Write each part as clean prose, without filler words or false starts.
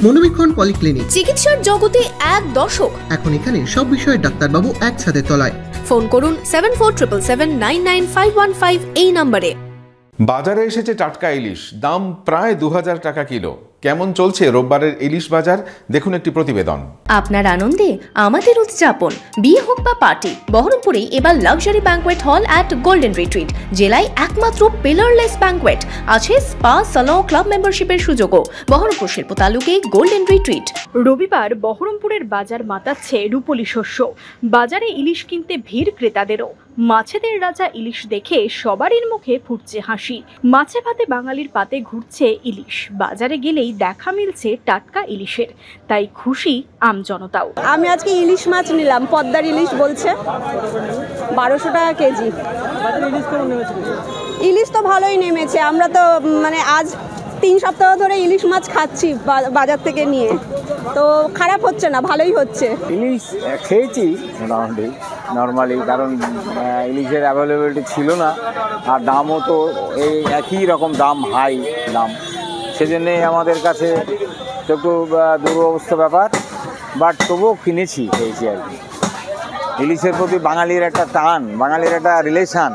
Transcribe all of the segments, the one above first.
মনোবীক্ষণ polyclinic, চিকিৎসার জগতে এক দশক। এখন এখানে সব বিষয়ে ডাক্তারবাবু এক ছাদের তলায়। ফোন করুন 7477799515 এই নম্বরে। বাজারে এসেছে টাটকা ইলিশ, দাম প্রায় 2000 টাকা কিলো। কেমন চলছে রোববারের ইলিশ বাজার, দেখুন একটি প্রতিবেদন। আপনার আনন্দে আমাদের উদযাপন। বিয়ে হোক বা পার্টি, বহরমপুরে এবার luxury banquet hall at golden retreat. জেলায় একমাত্র পিলারলেস ব্যাঙ্কোয়েট, আছে স্পা, সালন, ক্লাব মেম্বারশিপের সুযোগও। বহরমপুর শিল্প তালুকে গোল্ডেন রিট্রিট। রবিবার বহরমপুরের বাজার মাতাচ্ছে রূপলি শস্য। বাজারে ইলিশ কিনতে ভিড় ক্রেতাদেরও। মাছেদের রাজা ইলিশ দেখে সবারই মুখে ফুটছে হাসি। মাছে ভাতে বাঙালির পাতে ঘুরছে ইলিশ। বাজারে গেলেই দেখা মিলছে টাটকা ইলিশের, তাই খুশি আমজনতাও। আমি আজকে ইলিশ মাছ নিলাম, পদ্মার ইলিশ বলছে 1200 টাকা কেজি। ইলিশ তো ভালোই নেমেছে। আমরা তো আজ 3 সপ্তাহ ধরে ইলিশ মাছ খাচ্ছি বাজার থেকে নিয়ে, তো খারাপ হচ্ছে না, ভালোই হচ্ছে। ইলিশ খেয়েছি মোটামুটি নর্মালি, কারণ ইলিশের অ্যাভেলেবিলিটি ছিল না, আর দামও তো এই একই রকম দাম, হাই দাম। সেজন্যে আমাদের কাছে একটু দুরবস্থা ব্যাপার, বাট তবুও কিনেছি, খেয়েছি আর কি। ইলিশের প্রতি বাঙালির একটা টান, বাঙালির একটা রিলেশান,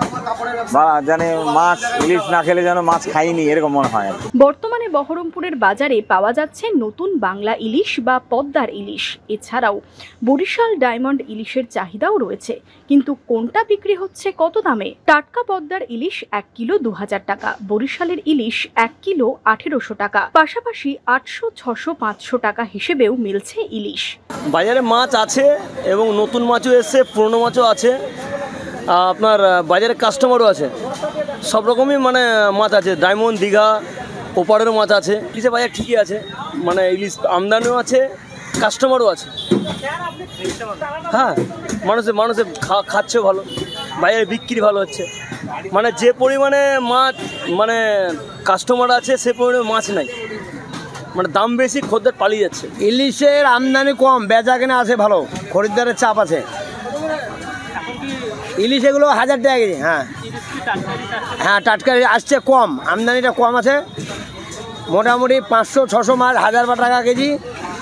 বা জানে মাছ ইলিশ না খেলে যেন মাছ খাইনি এরকম মনে হয়। বর্তমানে বহরমপুরের বাজারে পাওয়া যাচ্ছে নতুন বাংলা ইলিশ বা পদ্মার ইলিশ। এছাড়াও বরিশাল ডায়মন্ড ইলিশের চাহিদাও রয়েছে, কিন্তু কোনটা বিক্রি হচ্ছে কত দামে? টাটকা পদ্মার ইলিশ 1 কিলো 2000 টাকা, বরিশালের ইলিশ 1 কিলো 1800 টাকা, পাশাপাশি 800, 600, 500 টাকা হিসেবেও মিলছে ইলিশ। বাজারে মাছ আছে এবং নতুন মাছও এসছে, পুরনো মাছও আছে, আপনার বাজারে কাস্টমারও আছে, সব রকমই মাছ আছে। ডায়মন্ড, দীঘা, ওপারেরও মাছ আছে। ইলিশের বাজার ঠিকই আছে, ইলিশ আমদানিও আছে, কাস্টমারও আছে। হ্যাঁ, মানুষে খাচ্ছে ভালো, বাজারে বিক্রি ভালো হচ্ছে। যে পরিমাণে মাছ কাস্টমার আছে, সে পরিমাণে মাছ নাই, দাম বেশি, খদ্দের পালিয়ে যাচ্ছে। ইলিশের আমদানি কম, বেচা কেনা আছে ভালো, খরিদ্দারের চাপ আছে। ইলিশ এগুলো 1000 টাকা কেজি। হ্যাঁ, টাটকা আসছে, কম, আমদানিটা কম আছে। মোটামুটি 500, 600 মাছ 1000 টাকা কেজি,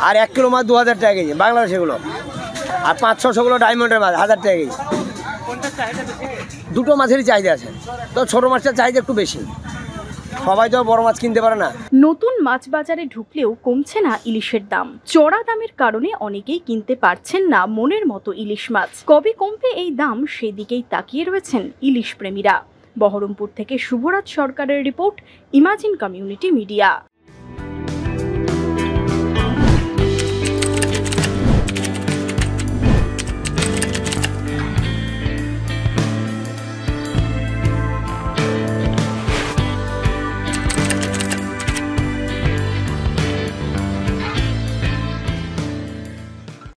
আর 1 কিলো মাছ 2000 টাকা কেজি বাংলাদেশ এগুলো। আর 500-600 ডায়মন্ডের মাছ 1000 টাকা কেজি। দুটো মাছেরই চাহিদা আছে, তো ছোটো মাছটার চাহিদা একটু বেশি, সবাই তো বড় মাছ কিনতে পারে না। নতুন মাছ বাজারে ঢুকলেও কমছে না ইলিশের দাম। চড়া দামের কারণে অনেকেই কিনতে পারছেন না মনের মতো ইলিশ মাছ। কবে কমবে এই দাম, সেদিকেই তাকিয়ে রয়েছেন ইলিশ প্রেমীরা। বহরমপুর থেকে শুভরাজ সরকারের রিপোর্ট, ইমাজিন কমিউনিটি মিডিয়া।